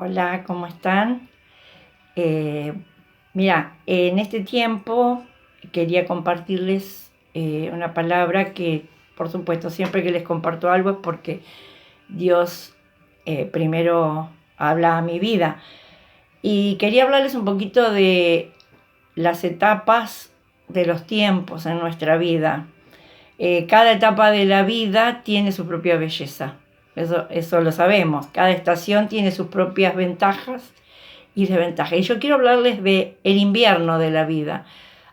Hola, ¿cómo están? Eh, Mira, en este tiempo quería compartirles una palabra que, por supuesto, siempre que les comparto algo es porque Dios primero habla a mi vida. Y quería hablarles un poquito de las etapas de los tiempos en nuestra vida. Cada etapa de la vida tiene su propia belleza. Eso lo sabemos. Cada estación tiene sus propias ventajas y desventajas. Y yo quiero hablarles de el invierno de la vida.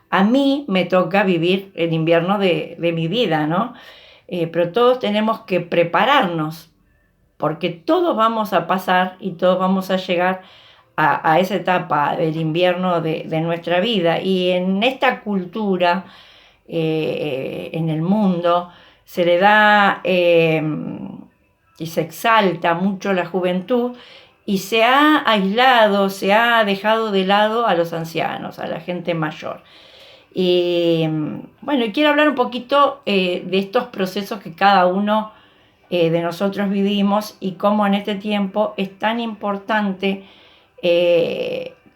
A mí me toca vivir el invierno de mi vida, ¿no? Pero todos tenemos que prepararnos, porque todos vamos a pasar y todos vamos a llegar a esa etapa del invierno de nuestra vida. Y en esta cultura, en el mundo, se le da y se exalta mucho la juventud y se ha aislado, se ha dejado de lado a los ancianos, a la gente mayor. Y bueno, quiero hablar un poquito de estos procesos que cada uno de nosotros vivimos y cómo en este tiempo es tan importante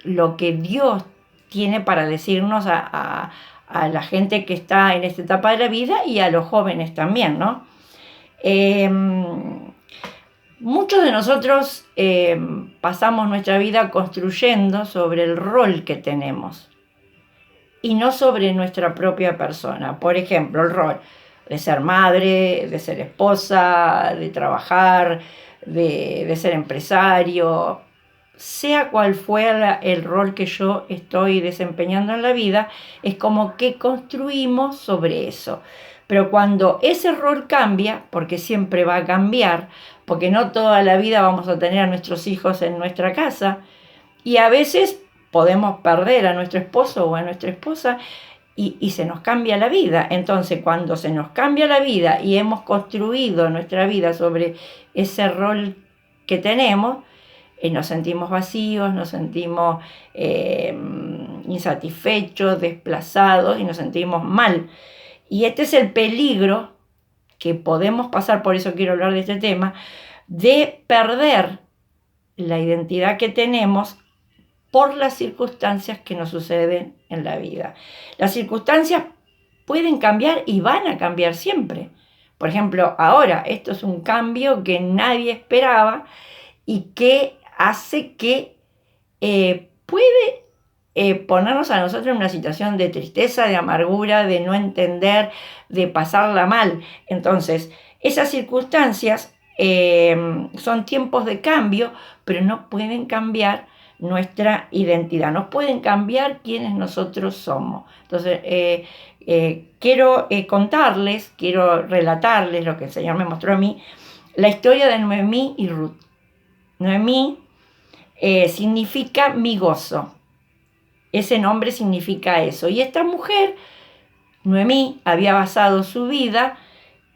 lo que Dios tiene para decirnos a la gente que está en esta etapa de la vida y a los jóvenes también, ¿no? Eh, Muchos de nosotros pasamos nuestra vida construyendo sobre el rol que tenemos y no sobre nuestra propia persona. Por ejemplo, el rol de ser madre, de ser esposa, de trabajar, de ser empresario, sea cual fuera el rol que yo estoy desempeñando en la vida, es como que construimos sobre eso. Pero cuando ese rol cambia, porque siempre va a cambiar, porque no toda la vida vamos a tener a nuestros hijos en nuestra casa, y a veces podemos perder a nuestro esposo o a nuestra esposa y se nos cambia la vida. Entonces, cuando se nos cambia la vida y hemos construido nuestra vida sobre ese rol que tenemos, nos sentimos vacíos, nos sentimos insatisfechos, desplazados y nos sentimos mal. Y este es el peligro que podemos pasar, por eso quiero hablar de este tema, de perder la identidad que tenemos por las circunstancias que nos suceden en la vida. Las circunstancias pueden cambiar y van a cambiar siempre. Por ejemplo, ahora esto es un cambio que nadie esperaba y que hace que puede ponernos a nosotros en una situación de tristeza, de amargura, de no entender, de pasarla mal. Entonces, esas circunstancias son tiempos de cambio, pero no pueden cambiar nuestra identidad, no pueden cambiar quienes nosotros somos. Entonces, quiero contarles, quiero relatarles lo que el Señor me mostró a mí, la historia de Noemí y Ruth. Noemí significa mi gozo. Ese nombre significa eso. Y esta mujer, Noemí, había basado su vida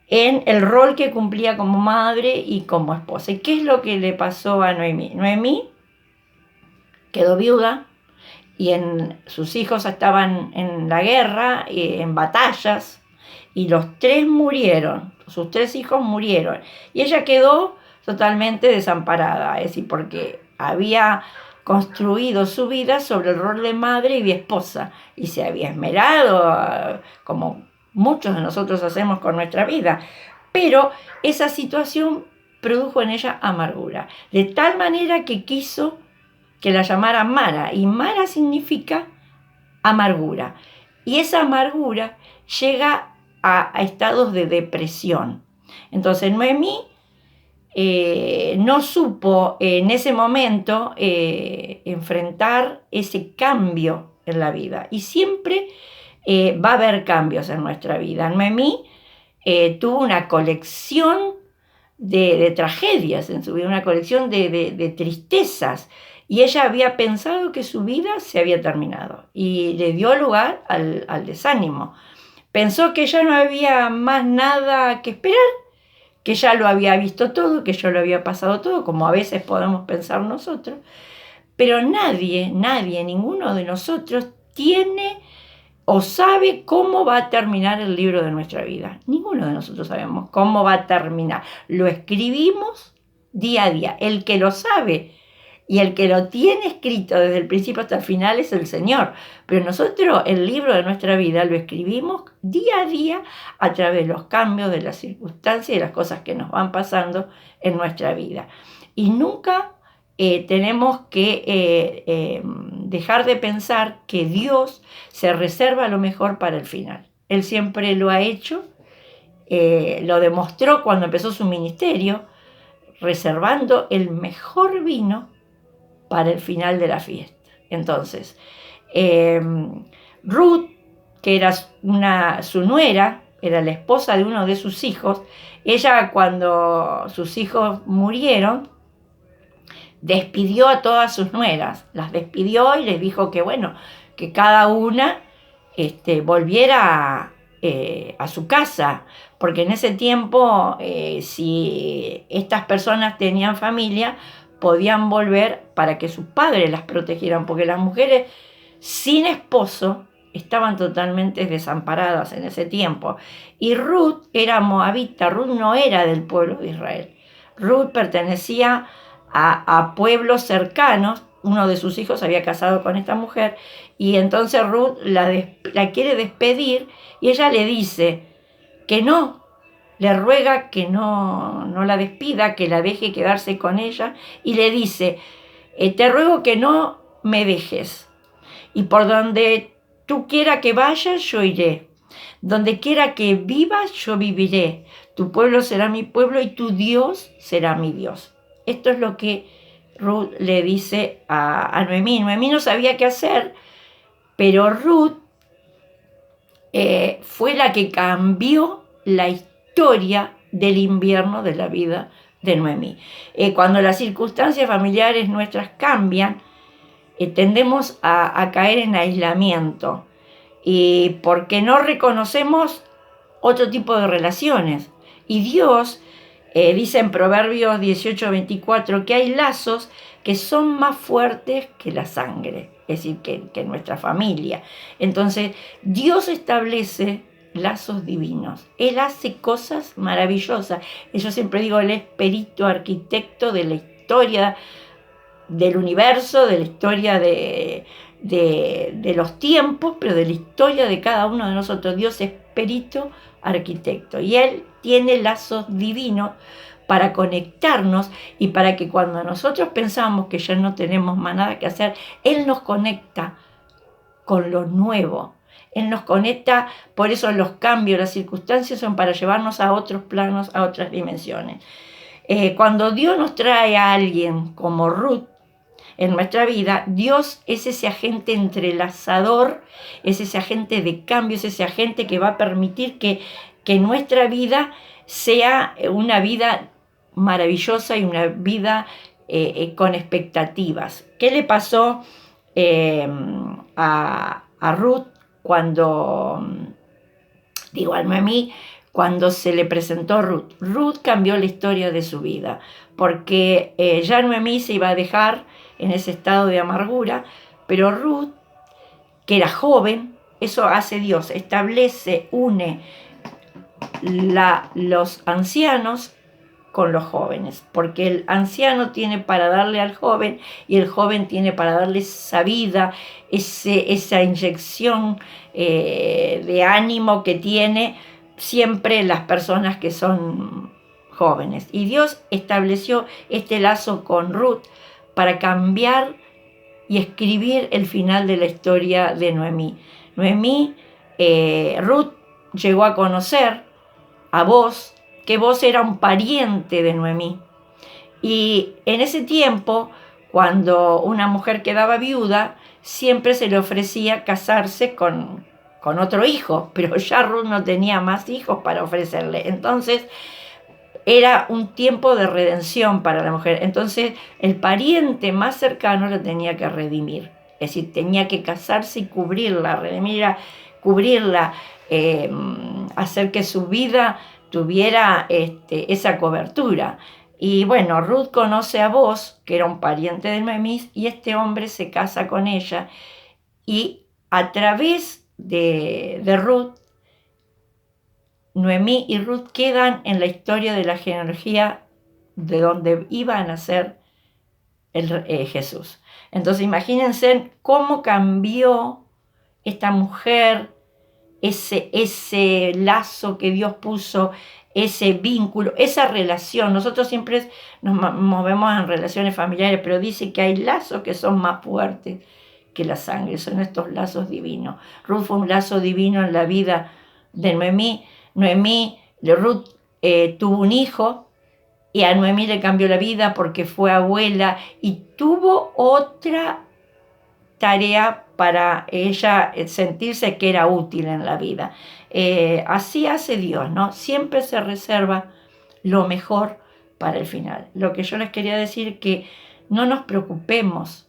en el rol que cumplía como madre y como esposa. ¿Y qué es lo que le pasó a Noemí? Noemí quedó viuda y sus hijos estaban en la guerra, en batallas, y los tres murieron, sus tres hijos murieron. Y ella quedó totalmente desamparada, es decir, porque había construido su vida sobre el rol de madre y de esposa, y se había esmerado, como muchos de nosotros hacemos con nuestra vida, pero esa situación produjo en ella amargura, de tal manera que quiso que la llamara Mara, y Mara significa amargura, y esa amargura llega a estados de depresión. Entonces Noemí no supo en ese momento enfrentar ese cambio en la vida. Y siempre va a haber cambios en nuestra vida. Noemí tuvo una colección de tragedias en su vida, una colección de tristezas. Y ella había pensado que su vida se había terminado y le dio lugar al desánimo. Pensó que ya no había más nada que esperar, que ya lo había visto todo, que ya lo había pasado todo, como a veces podemos pensar nosotros, pero nadie, ninguno de nosotros tiene o sabe cómo va a terminar el libro de nuestra vida. Ninguno de nosotros sabemos cómo va a terminar. Lo escribimos día a día. El que lo sabe y el que lo tiene escrito desde el principio hasta el final es el Señor. Pero nosotros el libro de nuestra vida lo escribimos día a día a través de los cambios, de las circunstancias y de las cosas que nos van pasando en nuestra vida. Y nunca tenemos que dejar de pensar que Dios se reserva lo mejor para el final. Él siempre lo ha hecho, lo demostró cuando empezó su ministerio, reservando el mejor vino para el final de la fiesta. Entonces, Ruth, que era su nuera, era la esposa de uno de sus hijos, ella cuando sus hijos murieron, despidió a todas sus nueras, las despidió y les dijo que bueno, que cada una volviera a su casa, porque en ese tiempo si estas personas tenían familia, podían volver para que sus padres las protegieran, porque las mujeres sin esposo estaban totalmente desamparadas en ese tiempo. Y Ruth era moabita, Ruth no era del pueblo de Israel. Ruth pertenecía a pueblos cercanos. Uno de sus hijos había casado con esta mujer y entonces Ruth la quiere despedir y ella le dice que no, le ruega que no la despida, que la deje quedarse con ella y le dice, te ruego que no me dejes y por donde tú quieras que vayas yo iré, donde quiera que vivas yo viviré, tu pueblo será mi pueblo y tu Dios será mi Dios. Esto es lo que Ruth le dice a Noemí. Noemí no sabía qué hacer, pero Ruth fue la que cambió la historia del invierno de la vida de Noemí. Cuando las circunstancias familiares nuestras cambian, tendemos a caer en aislamiento, y porque no reconocemos otro tipo de relaciones. Y Dios dice en Proverbios 18:24 que hay lazos que son más fuertes que la sangre, es decir, que nuestra familia. Entonces, Dios establece lazos divinos. Él hace cosas maravillosas. Yo siempre digo, Él es perito arquitecto de la historia del universo, de la historia de los tiempos, pero de la historia de cada uno de nosotros. Dios es perito arquitecto y Él tiene lazos divinos para conectarnos y para que cuando nosotros pensamos que ya no tenemos más nada que hacer, Él nos conecta con lo nuevo. Él nos conecta, por eso los cambios, las circunstancias son para llevarnos a otros planos, a otras dimensiones. Cuando Dios nos trae a alguien como Ruth en nuestra vida, Dios es ese agente entrelazador, es ese agente de cambio, es ese agente que va a permitir que nuestra vida sea una vida maravillosa y una vida con expectativas. ¿Qué le pasó a Ruth a Noemí, cuando se le presentó Ruth? Ruth cambió la historia de su vida, porque ya Noemí se iba a dejar en ese estado de amargura, pero Ruth, que era joven, eso hace Dios, establece, une los ancianos con los jóvenes, porque el anciano tiene para darle al joven y el joven tiene para darle esa vida, esa inyección de ánimo que tiene siempre las personas que son jóvenes. Y Dios estableció este lazo con Ruth para cambiar y escribir el final de la historia de Noemí. Ruth llegó a conocer a Boz, que Boz era un pariente de Noemí. Y en ese tiempo, cuando una mujer quedaba viuda, siempre se le ofrecía casarse con otro hijo, pero ya Ruth no tenía más hijos para ofrecerle. Entonces, era un tiempo de redención para la mujer. Entonces, el pariente más cercano la tenía que redimir. Es decir, tenía que casarse y cubrirla, redimirla, cubrirla, hacer que su vida tuviera esa cobertura. Y bueno, Ruth conoce a Boz, que era un pariente de Noemí, y este hombre se casa con ella. Y a través de Ruth, Noemí y Ruth quedan en la historia de la genealogía de donde iba a nacer Jesús. Entonces imagínense cómo cambió esta mujer, ese lazo que Dios puso, ese vínculo, esa relación. Nosotros siempre nos movemos en relaciones familiares, pero dice que hay lazos que son más fuertes que la sangre, son estos lazos divinos. Ruth fue un lazo divino en la vida de Noemí. Ruth tuvo un hijo y a Noemí le cambió la vida porque fue abuela y tuvo otra tarea para ella sentirse que era útil en la vida. Así hace Dios, ¿no? Siempre se reserva lo mejor para el final. Lo que yo les quería decir que no nos preocupemos,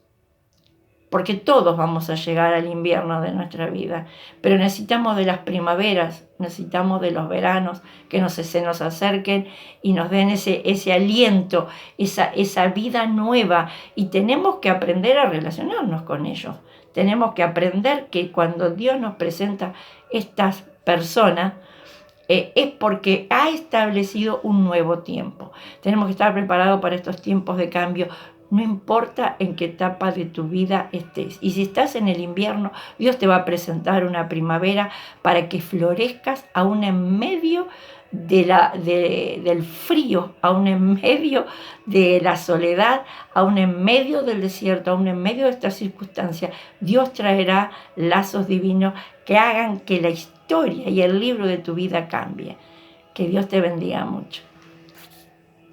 porque todos vamos a llegar al invierno de nuestra vida, pero necesitamos de las primaveras, necesitamos de los veranos, que se nos acerquen y nos den ese aliento, esa vida nueva, y tenemos que aprender a relacionarnos con ellos. Tenemos que aprender que cuando Dios nos presenta estas personas, es porque ha establecido un nuevo tiempo. Tenemos que estar preparados para estos tiempos de cambio. No importa en qué etapa de tu vida estés. Y si estás en el invierno, Dios te va a presentar una primavera para que florezcas aún en medio del frío, aún en medio de la soledad, aún en medio del desierto, aún en medio de estas circunstancias. Dios traerá lazos divinos que hagan que la historia y el libro de tu vida cambie. Que Dios te bendiga mucho.